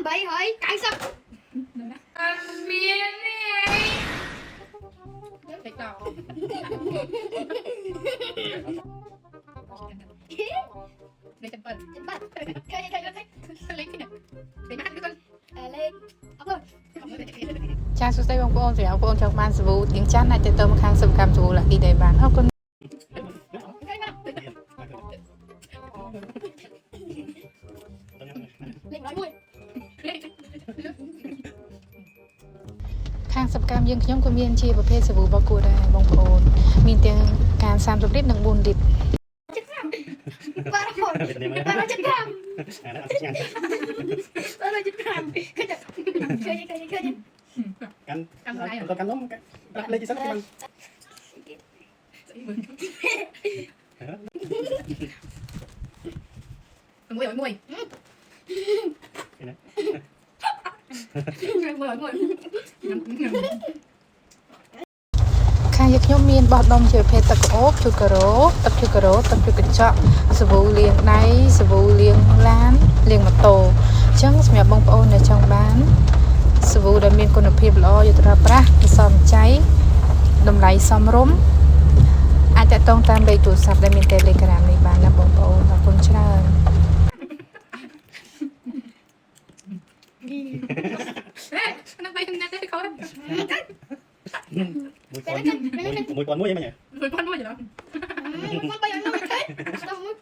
bậy hỏi cãi sao miếng này thịt đỏ để chấm phần chơi lấy cái này để mắt cái con lên ốc rồi ចាសួស្តីបងប្អូនសម្រាប់បងប្អូនចង់បានសាប៊ូទៀងច័ន្ទអាចទៅទៅមកខាងសិប្បកម្មសាប៊ូលាក់គីដែរបានអរគុណ lên nói mùi ខាងសិប្បកម្មយើងខ្ញុំក៏មានជាប្រភេទសាប៊ូបោកគួរដែរបងប្អូនមានទាំងការ30លីត្រនិង4លីត្រ ba rồi ba nó chất cam ba nó chất cam chơi đi cắn lắm đặt lên chỉ sắp bằng mùi mùi mùi ខាងយើងខ្ញុំមានបោះដុំជាប្រភេទទឹកក្អូបជូការ៉ូទឹកជូការ៉ូទឹកជូកញ្ចក់សាប៊ូលាងដៃសាប៊ូលាងឡានលាងម៉ូតូអញ្ចឹងសម្រាប់បងប្អូនដែលចង់បានសាប៊ូដែលមានគុណភាពល្អយកទៅប្រើប្រាស់សមចៃតម្លៃសមរម្យអាចតាក់ទងតាមលេខទូរស័ព្ទដែលមាន Telegram នេះបានណាបងប្អូនអរគុណច្រើន nó bay lên đây coi mùi con muối vậy mà nhỉ mùi con mùi gì đó con bây giờ nó mày thế tao muối